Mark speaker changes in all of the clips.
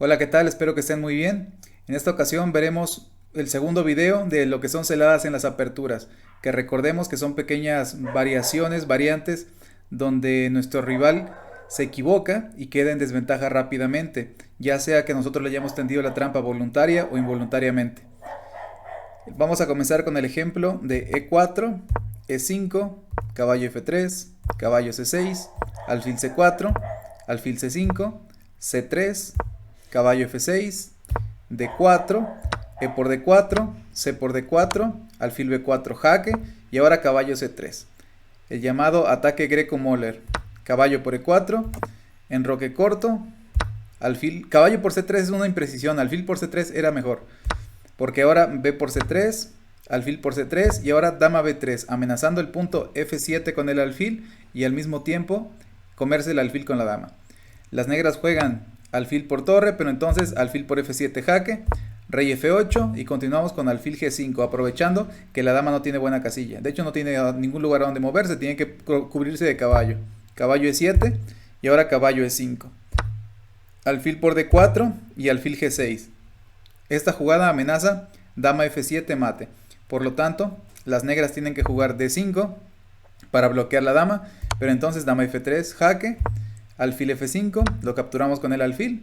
Speaker 1: Hola, ¿qué tal? Espero que estén muy bien. En esta ocasión veremos el segundo video de lo que son celadas en las aperturas, que recordemos que son pequeñas variantes, donde nuestro rival se equivoca y queda en desventaja rápidamente, ya sea que nosotros le hayamos tendido la trampa voluntaria o involuntariamente. Vamos a comenzar con el ejemplo de E4, E5, caballo F3, caballo C6, alfil C4, alfil C5, C3, caballo F6, D4, E por D4, C por D4, alfil B4 jaque y ahora caballo C3. El llamado ataque Greco-Moller. Caballo por E4, enroque corto, alfil, caballo por C3 es una imprecisión, alfil por C3 era mejor. Porque ahora B por C3, alfil por C3 y ahora dama B3, amenazando el punto F7 con el alfil y al mismo tiempo comerse el alfil con la dama. Las negras juegan alfil por torre, pero entonces alfil por F7 jaque, rey F8 y continuamos con alfil G5, aprovechando que la dama no tiene buena casilla. De hecho no tiene ningún lugar a donde moverse, tiene que cubrirse de caballo. Caballo E7 y ahora caballo E5. Alfil por D4 y alfil G6. Esta jugada amenaza dama F7 mate. Por lo tanto, las negras tienen que jugar D5 para bloquear la dama, pero entonces dama F3 jaque, alfil F5, lo capturamos con el alfil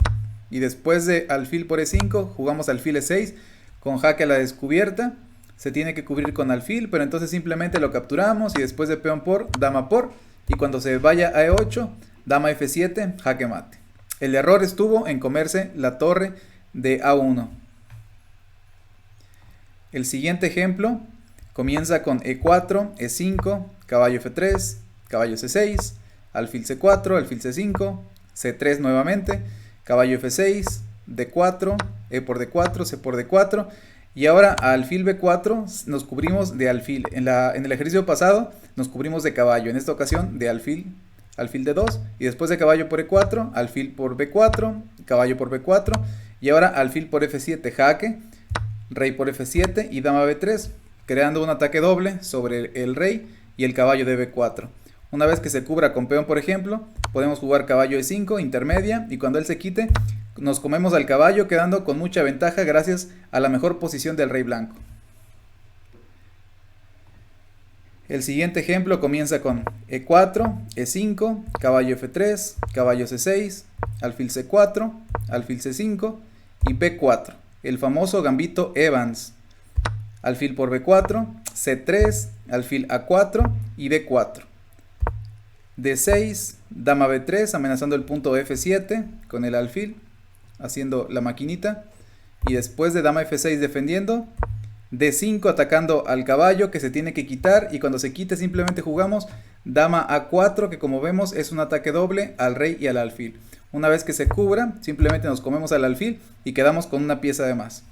Speaker 1: y después de alfil por E5 jugamos alfil E6 con jaque a la descubierta. Se tiene que cubrir con alfil, pero entonces simplemente lo capturamos y después de peón por, dama por, y cuando se vaya a E8, dama F7, jaque mate. El error estuvo en comerse la torre de A1. El siguiente ejemplo comienza con E4, E5, caballo F3, caballo C6, alfil C4, alfil C5, C3 nuevamente, caballo F6, D4, E por D4, C por D4 y ahora a alfil B4 nos cubrimos de alfil. En el ejercicio pasado nos cubrimos de caballo, en esta ocasión de alfil D2 y después de caballo por E4, alfil por B4, caballo por B4 y ahora alfil por F7 jaque, rey por F7 y dama B3, creando un ataque doble sobre el rey y el caballo de B4. Una vez que se cubra con peón, por ejemplo, podemos jugar caballo E5, intermedia, y cuando él se quite, nos comemos al caballo, quedando con mucha ventaja gracias a la mejor posición del rey blanco. El siguiente ejemplo comienza con E4, E5, caballo F3, caballo C6, alfil C4, alfil C5 y B4. El famoso gambito Evans. Alfil por B4, C3, alfil A4 y D4. D6, dama B3 amenazando el punto F7 con el alfil, haciendo la maquinita. Y después de dama F6 defendiendo, D5 atacando al caballo que se tiene que quitar y cuando se quite simplemente jugamos dama A4 que como vemos es un ataque doble al rey y al alfil. Una vez que se cubra simplemente nos comemos al alfil y quedamos con una pieza de más.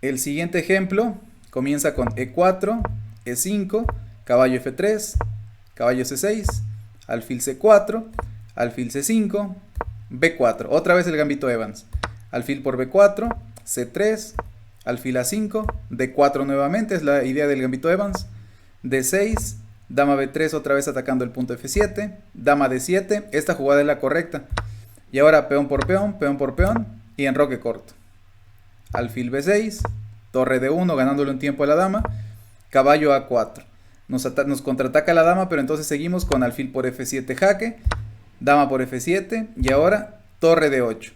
Speaker 1: El siguiente ejemplo comienza con E4, E5, caballo F3, caballo C6, alfil C4, alfil C5, B4. Otra vez el gambito Evans. Alfil por B4, C3, alfil A5, D4 nuevamente, es la idea del gambito Evans, D6, dama B3 otra vez atacando el punto F7, dama D7, esta jugada es la correcta. Y ahora peón por peón y enroque corto. Alfil B6, torre D1 ganándole un tiempo a la dama, caballo A4. Nos contraataca la dama, pero entonces seguimos con alfil por F7 jaque, dama por F7 y ahora torre D8.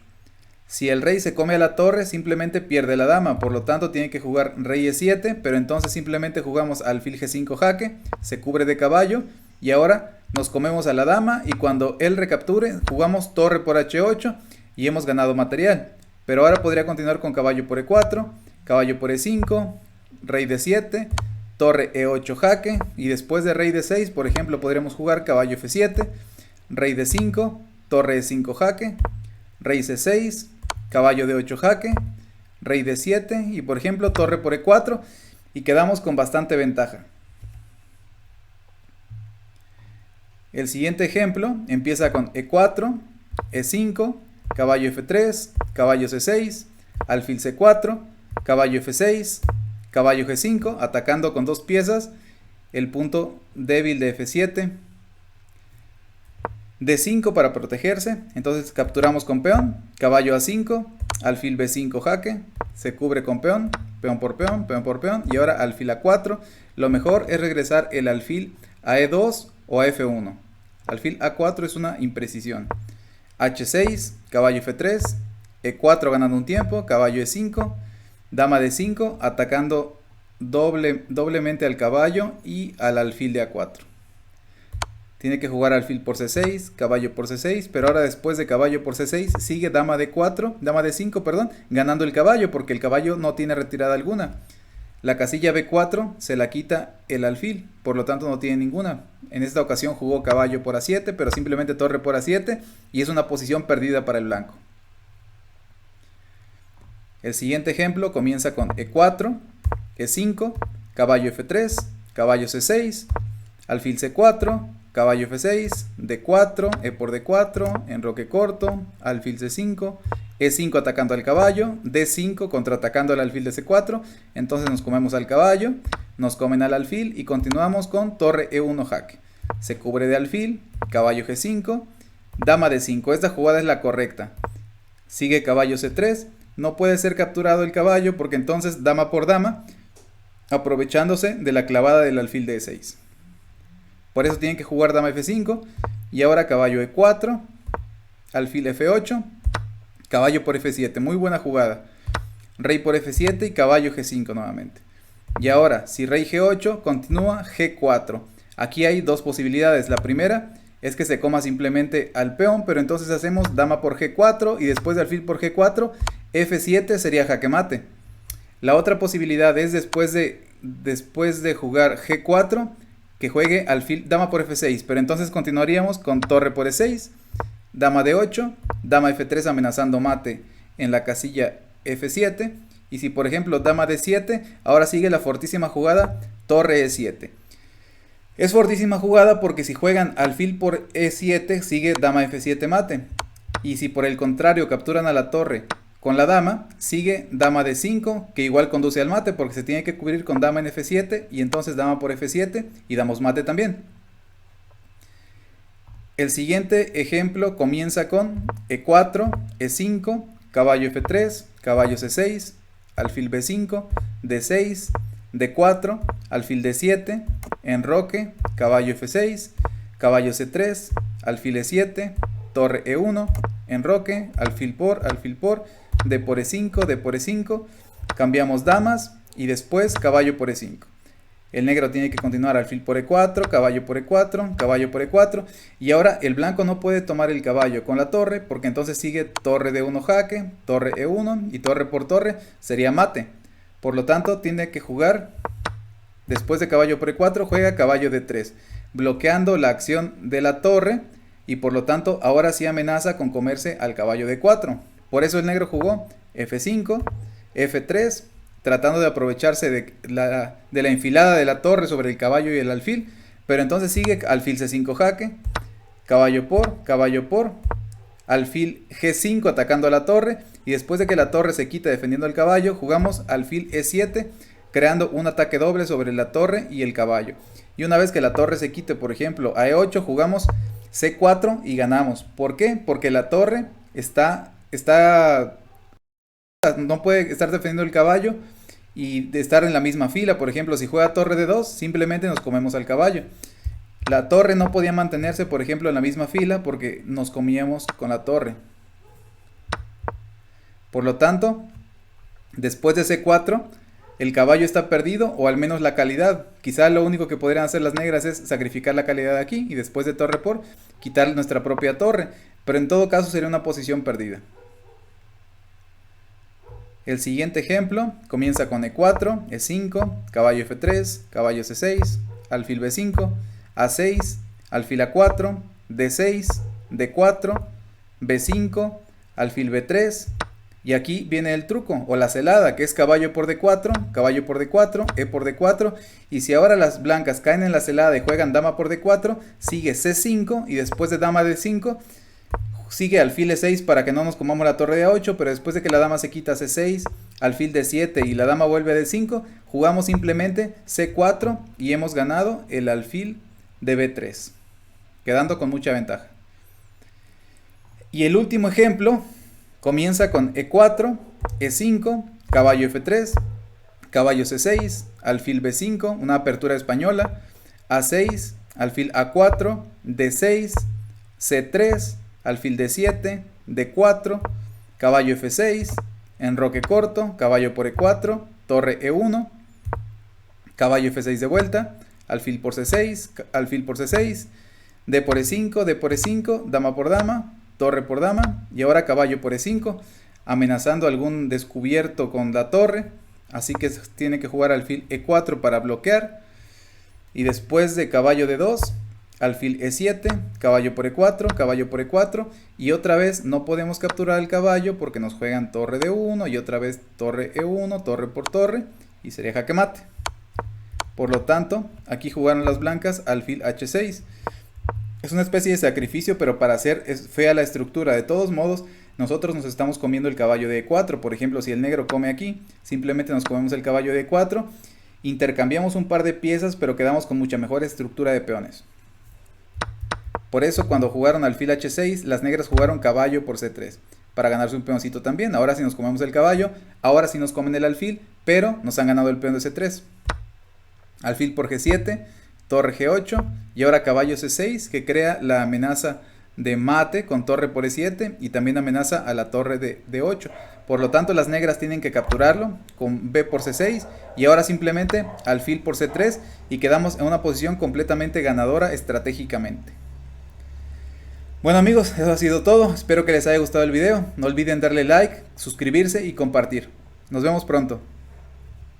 Speaker 1: Si el rey se come a la torre, simplemente pierde la dama, por lo tanto tiene que jugar rey E7, pero entonces simplemente jugamos alfil G5 jaque, se cubre de caballo y ahora nos comemos a la dama y cuando él recapture jugamos torre por H8 y hemos ganado material. Pero ahora podría continuar con caballo por E4, caballo por E5, rey D7, torre E8 jaque y después de rey D6, por ejemplo, podríamos jugar caballo F7, rey D5, torre E5 jaque, rey C6, caballo D8 jaque, rey D7 y por ejemplo torre por E4 y quedamos con bastante ventaja. El siguiente ejemplo empieza con E4, E5, caballo F3, caballo C6, alfil C4, caballo F6, caballo G5, atacando con dos piezas el punto débil de F7. D5 para protegerse, entonces capturamos con peón, caballo A5, alfil B5 jaque, se cubre con peón, peón por peón, peón por peón, y ahora alfil A4. Lo mejor es regresar el alfil a E2 o a F1. Alfil A4 es una imprecisión. H6, caballo F3, E4 ganando un tiempo, caballo E5, dama D5 atacando doblemente al caballo y al alfil de A4. Tiene que jugar alfil por C6, caballo por C6, pero ahora después de caballo por C6 sigue dama D4, dama D5, perdón, ganando el caballo porque el caballo no tiene retirada alguna. La casilla B4 se la quita el alfil, por lo tanto no tiene ninguna. En esta ocasión jugó caballo por A7, pero simplemente torre por A7 y es una posición perdida para el blanco. El siguiente ejemplo comienza con E4, E5, caballo F3, caballo C6, alfil C4, caballo F6, D4, E por D4, enroque corto, alfil C5, E5 atacando al caballo, D5 contraatacando al alfil de C4, entonces nos comemos al caballo, nos comen al alfil y continuamos con torre E1 jaque. Se cubre de alfil, caballo G5, dama D5, esta jugada es la correcta. Sigue caballo C3, no puede ser capturado el caballo porque entonces dama por dama, aprovechándose de la clavada del alfil de E6. Por eso tienen que jugar dama F5 y ahora caballo E4, alfil F8, caballo por F7, muy buena jugada. Rey por F7 y caballo G5 nuevamente. Y ahora, si rey G8, continúa G4. Aquí hay dos posibilidades. La primera es que se coma simplemente al peón, pero entonces hacemos dama por G4 y después de alfil por G4, F7 sería jaque mate. La otra posibilidad es después de jugar G4, que juegue alfil, dama por F6, pero entonces continuaríamos con torre por E6, dama D8, dama F3 amenazando mate en la casilla F7, y si por ejemplo dama D7, ahora sigue la fortísima jugada torre E7. Es fortísima jugada porque si juegan alfil por E7 sigue dama F7 mate, y si por el contrario capturan a la torre con la dama, sigue dama D5, que igual conduce al mate porque se tiene que cubrir con dama en F7 y entonces dama por F7 y damos mate también. El siguiente ejemplo comienza con E4, E5, caballo F3, caballo C6, alfil B5, D6, D4, alfil D7, enroque, caballo F6, caballo C3, alfil E7, torre E1, enroque, alfil por, D por E5, D por E5, cambiamos damas y después caballo por E5. El negro tiene que continuar alfil por E4, caballo por E4, caballo por E4 y ahora el blanco no puede tomar el caballo con la torre porque entonces sigue torre D1 jaque, torre E1 y torre por torre sería mate. Por lo tanto tiene que jugar, después de caballo por E4 juega caballo D3, bloqueando la acción de la torre y por lo tanto ahora sí amenaza con comerse al caballo D4. Por eso el negro jugó F5, F3, tratando de aprovecharse de la enfilada de la torre sobre el caballo y el alfil, pero entonces sigue alfil C5 jaque, caballo por, alfil G5 atacando a la torre, y después de que la torre se quita defendiendo al caballo, jugamos alfil E7, creando un ataque doble sobre la torre y el caballo. Y una vez que la torre se quite, por ejemplo, a E8, jugamos C4 y ganamos. ¿Por qué? Porque la torre no puede estar defendiendo el caballo y de estar en la misma fila. Por ejemplo, si juega torre D2, simplemente nos comemos al caballo. La torre no podía mantenerse, por ejemplo, en la misma fila porque nos comíamos con la torre. Por lo tanto, después de C4, el caballo está perdido, o al menos la calidad. Quizá lo único que podrían hacer las negras es sacrificar la calidad de aquí y después de torre por, quitar nuestra propia torre. Pero en todo caso sería una posición perdida. El siguiente ejemplo comienza con E4, E5, caballo F3, caballo C6, alfil B5, A6, alfil A4, D6, D4, B5, alfil B3, y aquí viene el truco o la celada, que es caballo por D4, caballo por D4, E por D4, y si ahora las blancas caen en la celada y juegan dama por D4, sigue C5 y después de dama D5 sigue alfil E6 para que no nos comamos la torre de A8, pero después de que la dama se quita C6, alfil D7 y la dama vuelve a D5, jugamos simplemente C4 y hemos ganado el alfil de B3, quedando con mucha ventaja. Y el último ejemplo comienza con E4, E5, caballo F3, caballo C6, alfil B5, una apertura española, A6, alfil A4, D6, C3, alfil D7, D4, caballo F6, enroque corto, caballo por E4, torre E1, caballo F6 de vuelta, alfil por C6, alfil por C6, D por E5, D por E5, dama por dama, torre por dama, y ahora caballo por E5, amenazando algún descubierto con la torre, así que tiene que jugar alfil E4 para bloquear, y después de caballo D2, alfil E7, caballo por E4, y otra vez no podemos capturar el caballo porque nos juegan torre D1 y otra vez torre E1, torre por torre, y sería jaque mate. Por lo tanto, aquí jugaron las blancas alfil H6. Es una especie de sacrificio, pero para hacer fea la estructura. De todos modos, nosotros nos estamos comiendo el caballo de E4. Por ejemplo, si el negro come aquí, simplemente nos comemos el caballo de E4. Intercambiamos un par de piezas, pero quedamos con mucha mejor estructura de peones. Por eso, cuando jugaron alfil H6, las negras jugaron caballo por C3, para ganarse un peoncito también. Ahora sí nos comemos el caballo, ahora sí nos comen el alfil, pero nos han ganado el peón de C3. Alfil por G7, torre G8 y ahora caballo C6, que crea la amenaza de mate con torre por E7 y también amenaza a la torre de D8. Por lo tanto, las negras tienen que capturarlo con B por C6 y ahora simplemente alfil por C3 y quedamos en una posición completamente ganadora estratégicamente. Bueno amigos, eso ha sido todo. Espero que les haya gustado el video. No olviden darle like, suscribirse y compartir. Nos vemos pronto.